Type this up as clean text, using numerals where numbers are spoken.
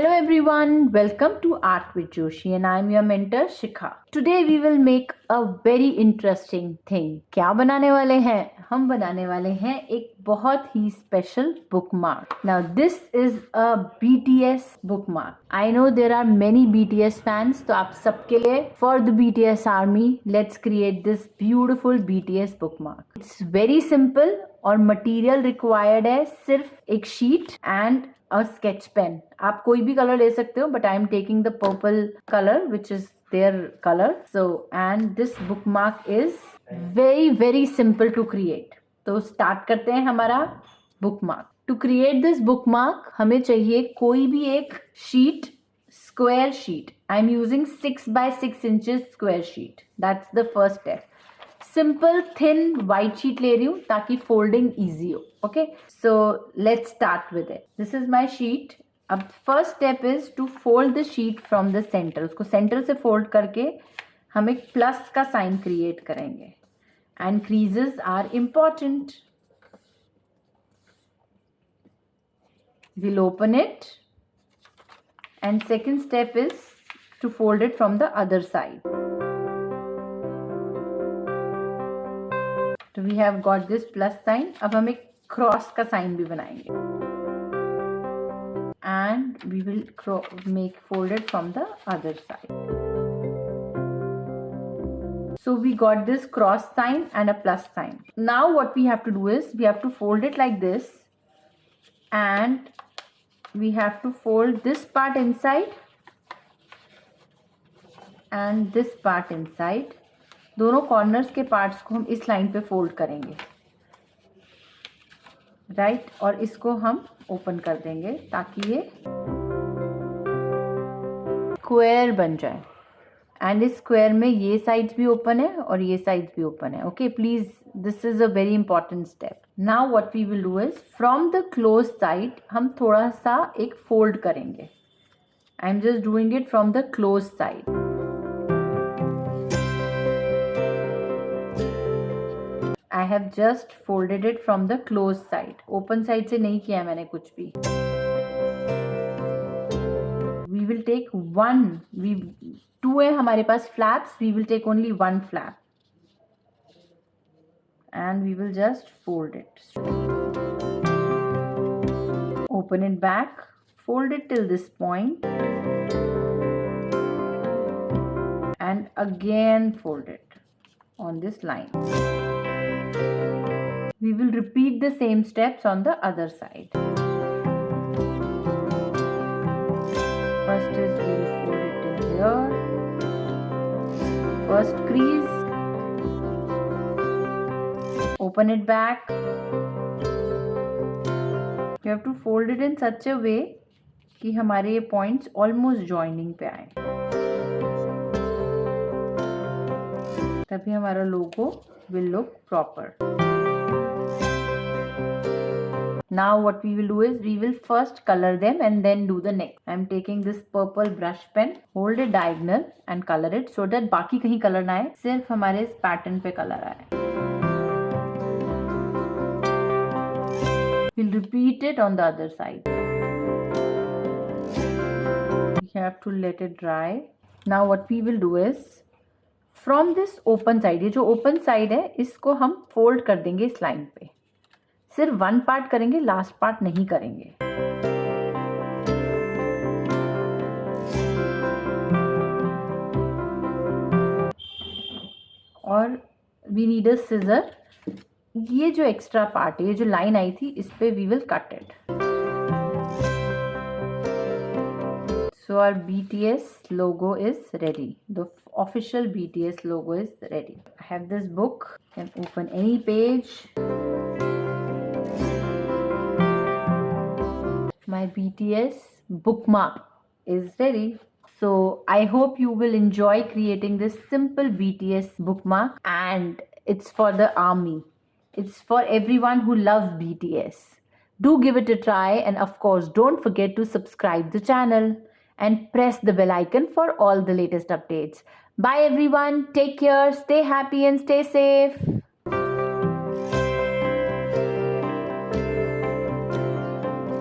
Hello everyone, welcome to Art with Joshi and I am your mentor Shikha. Today we will make a very interesting thing. क्या बनाने वाले हैं? हम बनाने वाले हैं एक बहुत ही special bookmark. Now this is a BTS bookmark. I know there are many BTS fans, तो आप सबके लिए for the BTS army, let's create this beautiful BTS bookmark. It's very simple और मटेरियल रिक्वायर्ड है सिर्फ एक sheet and a sketch pen. आप कोई भी कलर ले सकते हो but I am taking the purple colour which is their colour. So and this bookmark is very very simple to create. तो स्टार्ट करते हैं हमारा bookmark. To create this bookmark हमें चाहिए कोई भी एक sheet, square sheet. I am using 6 by 6 inches square sheet. That's the first step. Simple thin white sheet ले रही हूँ ताकि फोल्डिंग इजी हो. Okay, so let's start with it. This is my sheet. अब first step is to fold the sheet from the centre. उसको centre से fold करके हम एक प्लस का साइन क्रिएट करेंगे and creases are important. Will open it and second step is to fold it from the other side. तो we have got this plus sign. अब हम एक क्रॉस का साइन भी बनाएंगे and we will make folded from the other side. So we got this cross sign and a plus sign. Now what we have to do is we have to fold it like this and we have to fold this part inside and this part inside. दोनों corners के parts को हम इस line पे fold करेंगे, right और इसको हम ओपन कर देंगे ताकि ये स्क्वायर बन जाए. एंड इस स्क्वायर में ये साइड्स भी ओपन है और ये साइड्स भी ओपन है. Okay, please this is a very important step. Now what we will do is from the close side हम थोड़ा सा एक फोल्ड करेंगे. I am just doing it from the close side. I have just folded it from the closed side. Open side से नहीं किया मैंने कुछ भी. We will take two है हमारे पास flaps. We will take only one flap. And we will just fold it. Open it back. Fold it till this point. And again fold it on this line. We will repeat the same steps on the other side. First is we will fold it in here. First crease. Open it back. You have to fold it in such a way कि हमारे ये points almost joining पे आए. तभी हमारा logo will look proper. Now what we will do is we will first color them and then do the next. I am taking this purple brush pen, hold it diagonal and color it so that बाकी कहीं color ना आए, सिर्फ हमारे इस pattern पे color आए. We'll repeat it on the other side. We have to let it dry. Now what we will do is from this open side, ये जो open side है इसको हम fold कर देंगे इस line पे. सिर्फ वन पार्ट करेंगे, लास्ट पार्ट नहीं करेंगे. और वी नीड अ सिजर. ये जो एक्स्ट्रा पार्ट है, ये जो लाइन आई थी, इस पे we will cut it. So our BTS logo is ready. The official BTS logo is ready. I have this book. You can open any page. My BTS bookmark is ready. So I hope you will enjoy creating this simple BTS bookmark, and it's for the army. It's for everyone who loves BTS. Do give it a try, and of course don't forget to subscribe the channel and press the bell icon for all the latest updates. Bye everyone, take care, stay happy and stay safe.